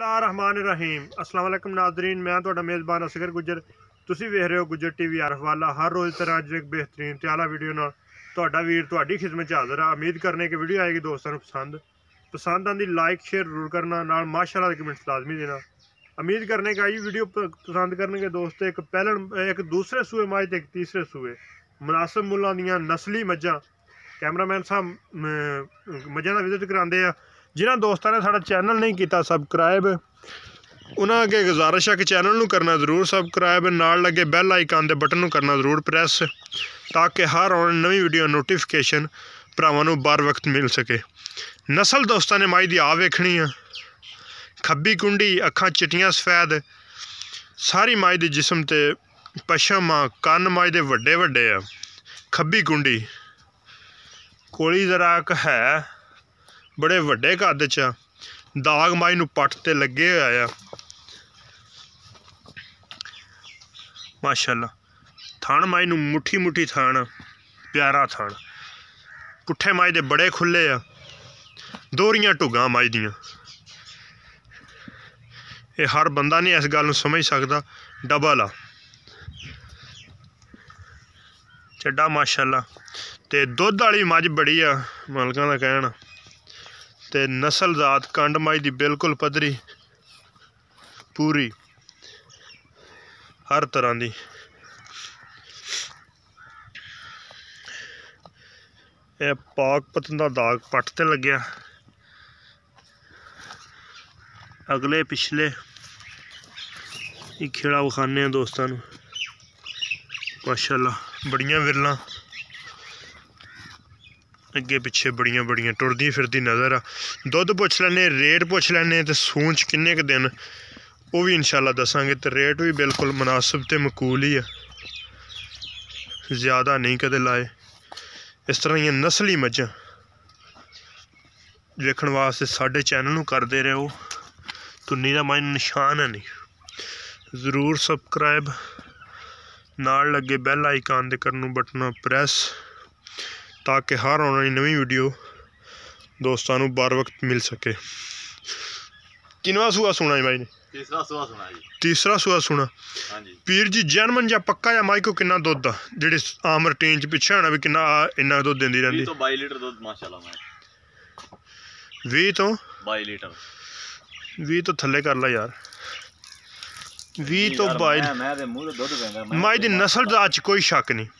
बिस्मिल्लाहिर्रहमानिर्रहीम अस्सलाम वालेकुम नाज़रीन, मैं ਤੁਹਾਡਾ ਮੇਜ਼ਬਾਨ ਅਸਗਰ ਗੁੱਜਰ। ਤੁਸੀਂ ਵੇਖ ਰਹੇ ਹੋ ਗੁੱਜਰ ਟੀਵੀ ਹਵਾਲਾ। हर रोज़ तरह ਅੱਜ ਇੱਕ बेहतरीन ਤੇ ਆਲਾ ਵੀਡੀਓ ਨਾਲ ਤੁਹਾਡਾ ਵੀਰ ਤੁਹਾਡੀ ਖਿਦਮਤ 'ਚ ਹਾਜ਼ਰ ਆ। ਉਮੀਦ ਕਰਨੇ ਕਿ ਵੀਡੀਓ ਆਏਗੀ ਦੋਸਤਾਂ ਨੂੰ पसंद आंदी लाइक शेयर जरूर करना, नाल माशाअल्लाह के कमेंट्स लाजमी देना। उम्मीद करने का ये वीडियो पसंद करने के दोस्त एक दूसरे सूए मझ एक तीसरे सूए मुनासिब मुल्लां दियां नस्ली मज्जां कैमरामैन साहब मज्जां दा विजिट करांदे आ। जिन्हां दोस्तां ने साडा चैनल नहीं किया सबसक्राइब, उन्हां अगे गुजारिश है कि चैनल नूं करना जरूर सबसक्राइब, नाल लगे बैल आइकन दे बटन नूं करना जरूर प्रेस, ताकि हर आने नवी वीडियो नोटिफिकेशन भरावां नूं बर वक्त मिल सके। नस्ल दोस्तों ने माई दी आ वेखनी है, खब्बी कुंडी, अखां चिट्टियां सफेद, सारी माई दी जिस्म ते पशम आ, कन्न माई दे वड्डे वड्डे आ, खब्बी कुंडी कोली जरा है बड़े वड्डे कद च, दाग माई नूं पट ते लगे होया माशाअल्लाह। थण माई नूं मुठी मुठी थण, प्यारा थण, पुट्ठे माई दे बड़े खुले आ, दोहरियां ढुगां माई दियां। ये हर बंदा नहीं इस गल नूं समझ सकदा, डबल आ चड्डा माशाअल्लाह। ते दुध वाली मझ बड़ी आ मालकां दा कहना, ते नस्ल जात कंड माई दी बिल्कुल पद्धरी पूरी हर तरह दी। ये पाक पतन दा दाग पट ते लग्या, अगले पिछले एक खेड़ा विखाने दोस्तों माशाअल्लाह। बड़ियां विरलां अगे पिछे बड़ियां बड़ियां टुरदी फिरदी नज़र आ। दुध पुछ लैने, रेट पुछ लैने, तो सूंच किन्ने क दिन वो भी इंशाअल्लाह दसांगे। तो रेट भी बिल्कुल मुनासिब ते मकूल ही है, ज़्यादा नहीं कदे लाए। इस तरह दियां नस्ली मज्जां वेखण वास्ते साडे चैनल नूं करदे रहो। तुन्नी दा माई निशान है नहीं, जरूर सबसक्राइब, नाल लगे बैल आइकन दे करनू बटन प्रेस, ताकि हर आने वाली नवी वीडियो दोस्तों नूं बर वक्त मिल सके। किनवा सूआ सुना जी भाई ने? तीसरा सूआ सुना जी। तीसरा सूआ सुना। हाँ जी। पीर जी जैनमन या पक्का या माई को कितना दुध आ जेह्ड़ी आम रूटीन च पिछे होना भी कितना इन्ना दुध देंदी रहिंदी? 20 तो 22 लीटर दुध माशाअल्लाह मैं 20 तो 22 लीटर 20 तो थल्ले कर ला यार, 20 तो 22 माई दी नस्ल दा अच कोई शक नहीं।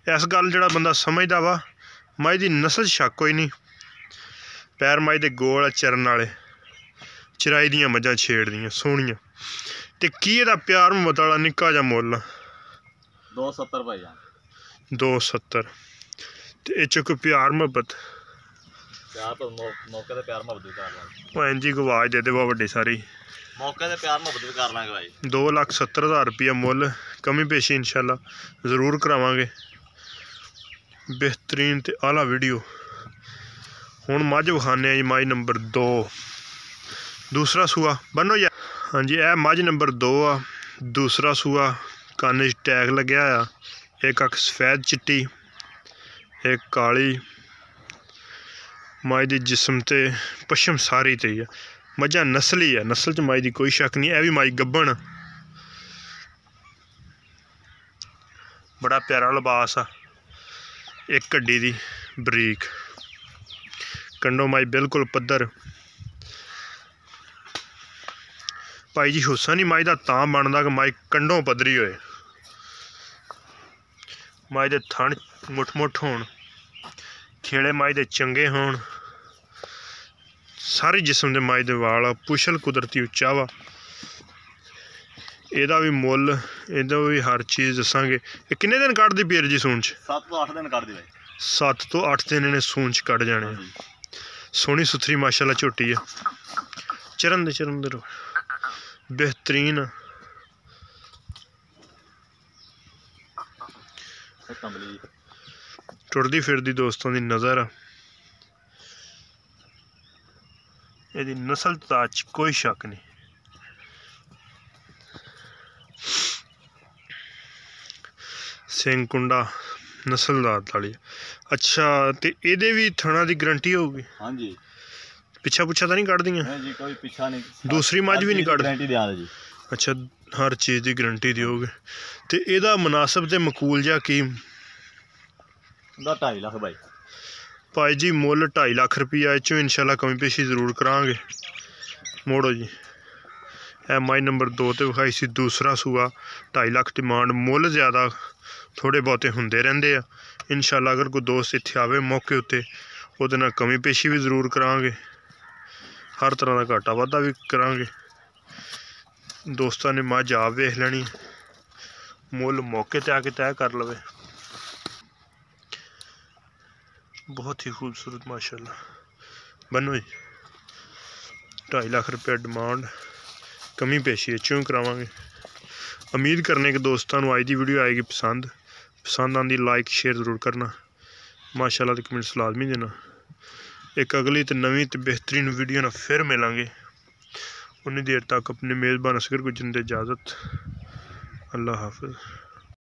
इस गल जेड़ा बंदा समझदा वा, माई दी नस्ल शक कोई नहीं। पैर माई दे गोल चरन वाले, चराई दियां मज्जां छेड़ दियां सोहणियां। ते की एहदा प्यार मुहब्बत वाला निक्का जा मुल्ल 270 भाई 270। ते इच कोई प्यार मुहब्बत तो मौके ते प्यार मुहब्बत भी कर लांगे। ओह इंजी को आवाज दे दे बहुत वड्डी सारी, मौके ते प्यार मुहब्बत भी कर लांगे भाई। 2,70,000 रुपया मुल, कमी पेशी इंशाअल्लाह जरूर करावांगे। बेहतरीन ते आला वीडियो। हुण मझ विखाने जी माई नंबर 2, दूसरा सूआ बनो या। हाँ जी, यह मझ नंबर 2 आ, दूसरा सूआ, कन्न च टैग लग्या आ, एक अख सफेद चिट्टी, एक काली। माई दी जिस्म ते पशम सारी ते ही मज्जां नस्ली है, नस्ल च माई दी कोई शक नहीं। है भी माई गब्बन, बड़ा प्यारा लिबास आ, एक कड्डी दी बरीक, कंडो माई बिल्कुल पद्धर। भाई जी हुस्सन ही माई दा तां बनदा कि माई कंडों पद्धरी होए, माई दे थण मुठ मुठ होण, खेड़े माई दे चंगे होण, सारी जिस्म दे माई दे वाल, पुछल कुदरती उच्चा वा। एदा भी मुल, एदा भी हर चीज़ दसांगे। ये किन्ने दिन कड्ढदी पीर जी सूंच? 7 तो 8 दिन कड्ढदी भाई। 7 तो 8 दिन इन्हें सूंच कड्ढ जाने। सोहनी सुथरी माशाअल्लाह झोटी है, चरन दे रो बेहतरीन। टुरदी फिरदी दोस्तों की नज़र, यदि नस्ल दा कोई शक नहीं। सिंह कुंडा नस्लदार वाली। अच्छा, तो ये भी थणा की गारंटी होगी? हाँ जी। ਪਿੱਛਾ ਪੁੱਛਾ ਤਾਂ ਨਹੀਂ ਕੱਢਦੀਆਂ? नहीं जी कोई पीछा नहीं। दूसरी मझ भी नहीं ਕੱਢ गारंटी दिया जी। ਅੱਛਾ ਹਰ ਚੀਜ਼ ਦੀ ਗਰੰਟੀ ਦਿਓਗੇ। ਤੇ ਇਹਦਾ ਮੁਨਾਸਬ ਤੇ ਮਕੂਲ ਜਿਹਾ ਕੀ? ਦਾ 2.5 ਲੱਖ ਬਾਈ। ਭਾਈ ਜੀ ਮੁੱਲ 2.5 ਲੱਖ ਰੁਪਈਆ, ਇਹ 'ਚੋਂ ਇਨਸ਼ਾਅੱਲਾ ਕਮੀ ਪੇਸ਼ੀ ਜ਼ਰੂਰ ਕਰਾਂਗੇ। ਮੋੜੋ ਜੀ। ਇਹ ਮਾਈ ਨੰਬਰ 2 ਤੇ ਵਿਖਾਈ ਸੀ ਦੂਸਰਾ ਸੂਆ, 2.5 ਲੱਖ ਡਿਮਾਂਡ। ਮੁੱਲ ਜ਼ਿਆਦਾ ਥੋੜ੍ਹੇ ਬਹੁਤੇ ਹੁੰਦੇ ਰਹਿੰਦੇ ਆ। ਇਨਸ਼ਾਅੱਲਾ ਅਗਰ ਕੋਈ ਦੋਸਤ ਇੱਥੇ ਆਵੇ ਮੌਕੇ ਉੱਤੇ, ਉਹਦੇ ਨਾਲ ਕਮੀ ਪੇਸ਼ੀ ਵੀ ਜ਼ਰੂਰ ਕਰਾਂਗੇ। ਹਰ ਤਰ੍ਹਾਂ ਦਾ ਘਾਟਾ ਵਾਧਾ ਵੀ ਕਰਾਂਗੇ। ਦੋਸਤਾਂ ਨੇ ਮੱਝ ਆਪ ਵੇਖ ਲੈਣੀ, ਮੁੱਲ ਮੌਕੇ ਤੇ ਆ ਕੇ ਤੈਅ ਕਰ ਲਵੇ। बहुत ही खूबसूरत माशाल्लाह। बनो जी 2.5 लाख रुपया डिमांड, कमी पेशी चों करावांगे। उम्मीद करने कि दोस्तों अज की वीडियो आएगी पसंद आती लाइक शेयर ज़रूर करना माशाल्लाह, ते कमेंट्स लाजमी देना। एक अगली तो नवीं तो बेहतरीन वीडियो ना फिर मिलांगे। उन्नी देर तक अपने मेज़बान असगर को जिंदे इजाज़त। अल्लाह हाफिज़।